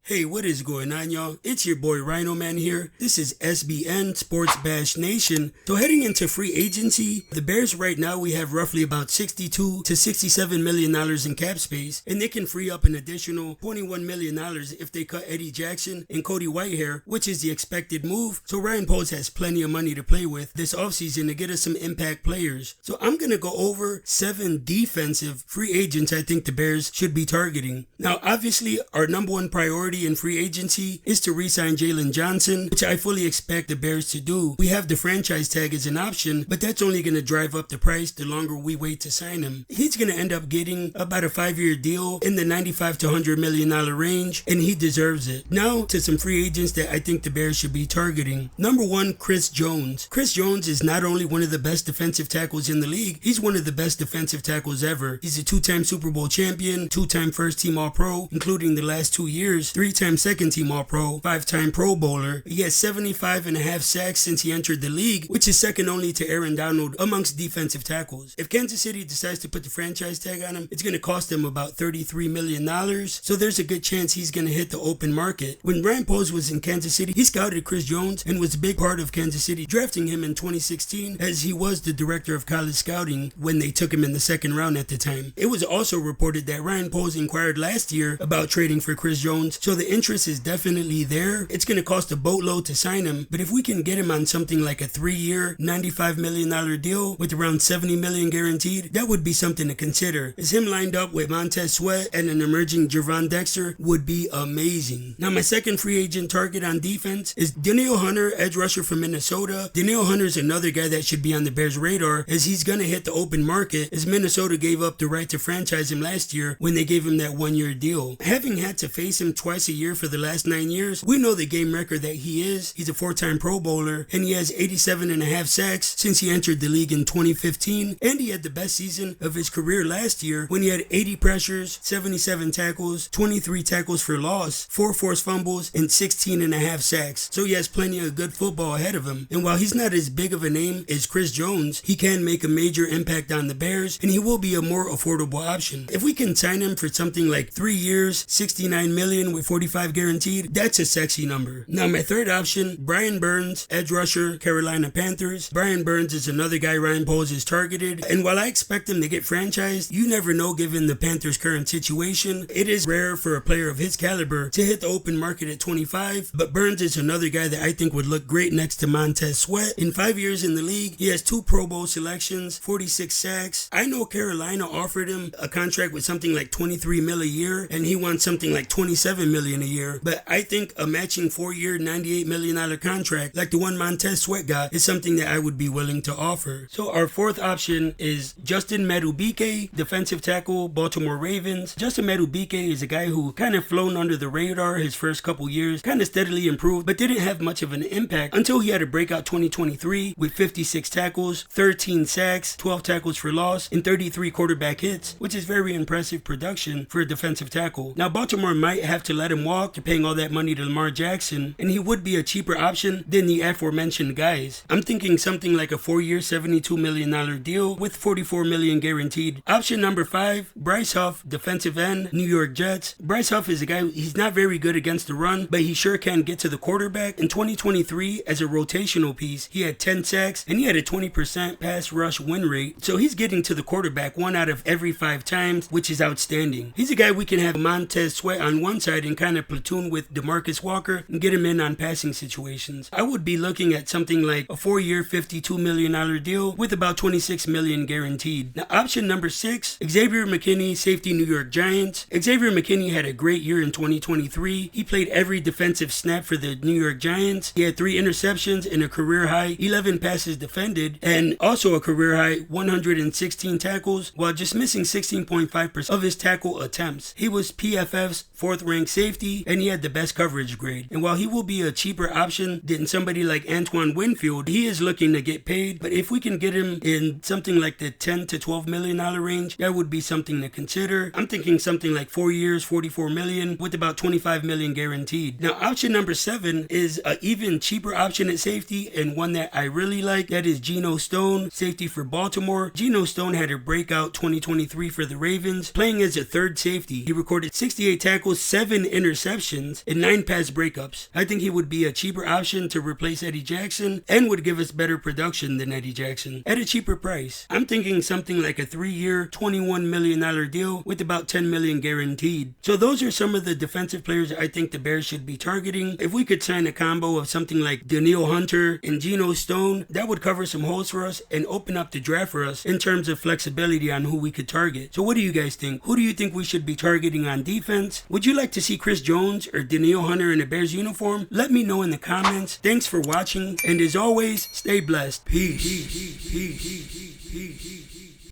Hey, what is going on, y'all? It's your boy Rhino Man here. This is SBN Sports Bash Nation. So heading into free agency, the Bears right now, we have roughly about $62 to $67 million in cap space, and they can free up an additional $21 million if they cut Eddie Jackson and Cody Whitehair, which is the expected move. So Ryan Poles has plenty of money to play with this offseason to get us some impact players. So I'm going to go over 7 defensive free agents I think the Bears should be targeting. Now, obviously, our number one priority in free agency is to re-sign Jalen Johnson, which I fully expect the Bears to do. We have the franchise tag as an option, but that's only going to drive up the price the longer we wait to sign him. He's going to end up getting about a 5-year deal in the $95 to $100 million range, and he deserves it. Now to some free agents that I think the Bears should be targeting. Number 1, Chris Jones. Chris Jones is not only one of the best defensive tackles in the league, he's one of the best defensive tackles ever. He's a 2-time Super Bowl champion, 2-time first team All-Pro, including the last 2 years, 3-time second team All-Pro, 5-time Pro Bowler. He has 75.5 sacks since he entered the league, which is second only to Aaron Donald amongst defensive tackles. If Kansas City decides to put the franchise tag on him, it's going to cost them about $33 million, so there's a good chance he's going to hit the open market. When Ryan Poles was in Kansas City, he scouted Chris Jones and was a big part of Kansas City drafting him in 2016, as he was the director of college scouting when they took him in the second round at the time. It was also reported that Ryan Poles inquired last year about trading for Chris Jones, so the interest is definitely there. It's going to cost a boatload to sign him, but if we can get him on something like a 3-year, $95 million deal with around $70 million guaranteed, that would be something to consider. As him lined up with Montez Sweat and an emerging Javon Dexter would be amazing. Now my second free agent target on defense is Daniil Hunter, edge rusher from Minnesota. Daniil Hunter is another guy that should be on the Bears' radar, as he's going to hit the open market, as Minnesota gave up the right to franchise him last year when they gave him that 1-year deal. Having had to face him twice a year for the last 9 years, we know the game record that he is. He's a 4-time Pro Bowler, and he has 87.5 sacks since he entered the league in 2015, and he had the best season of his career last year when he had 80 pressures, 77 tackles, 23 tackles for loss, 4 forced fumbles, and 16.5 sacks. So he has plenty of good football ahead of him, and while he's not as big of a name as Chris Jones, he can make a major impact on the Bears, and he will be a more affordable option. If we can sign him for something like 3 years, $69 million with $45 guaranteed, that's a sexy number. Now my third option, Brian Burns, edge rusher, Carolina Panthers. Brian Burns is another guy Ryan Poles is targeted, and while I expect him to get franchised, you never know given the Panthers' current situation. It is rare for a player of his caliber to hit the open market at 25, but Burns is another guy that I think would look great next to Montez Sweat. In 5 years in the league, he has 2 Pro Bowl selections, 46 sacks. I know Carolina offered him a contract with something like $23 million a year, and he wants something like $27 million a year, but I think a matching 4-year, $98 million contract like the one Montez Sweat got is something that I would be willing to offer. So our fourth option is Justin Madubuike, defensive tackle, Baltimore Ravens. Justin Madubuike is a guy who kind of flown under the radar his first couple years, kind of steadily improved, but didn't have much of an impact until he had a breakout 2023 with 56 tackles, 13 sacks, 12 tackles for loss, and 33 quarterback hits, which is very impressive production for a defensive tackle. Now Baltimore might have to let him walk to paying all that money to Lamar Jackson, and he would be a cheaper option than the aforementioned guys. I'm thinking something like a 4-year, $72 million deal with $44 million guaranteed. Option number 5, Bryce Huff, defensive end, New York Jets. Bryce Huff is a guy, he's not very good against the run, but he sure can get to the quarterback. In 2023, as a rotational piece, he had 10 sacks, and he had a 20% pass rush win rate, so he's getting to the quarterback 1 out of every 5 times, which is outstanding. He's a guy we can have Montez Sweat on one side and kind of platoon with DeMarcus Walker and get him in on passing situations. I would be looking at something like a 4-year, $52 million deal with about $26 million guaranteed. Now option number 6, Xavier McKinney, safety, New York Giants. Xavier McKinney had a great year in 2023. He played every defensive snap for the New York Giants. He had 3 interceptions and a career high 11 passes defended, and also a career high 116 tackles, while just missing 16.5% of his tackle attempts. He was PFF's 4th ranked safety, and he had the best coverage grade. And while he will be a cheaper option than somebody like Antoine Winfield, he is looking to get paid, but if we can get him in something like the $10 to $12 million range, that would be something to consider. I'm thinking something like 4 years, $44 million with about $25 million guaranteed. Now option number 7 is an even cheaper option at safety, and one that I really like. That is Gino Stone, safety for Baltimore. Gino Stone had a breakout 2023 for the Ravens, playing as a 3rd safety. He recorded 68 tackles, 7 interceptions, and 9 pass breakups. I think he would be a cheaper option to replace Eddie Jackson and would give us better production than Eddie Jackson at a cheaper price. I'm thinking something like a 3-year, $21 million deal with about $10 million guaranteed. So those are some of the defensive players I think the Bears should be targeting. If we could sign a combo of something like Daniil Hunter and Gino Stone, that would cover some holes for us and open up the draft for us in terms of flexibility on who we could target. So what do you guys think? Who do you think we should be targeting on defense? Would you like to see Chris Jones or Daniil Hunter in a Bears uniform? Let me know in the comments. Thanks for watching, and as always, stay blessed. Peace.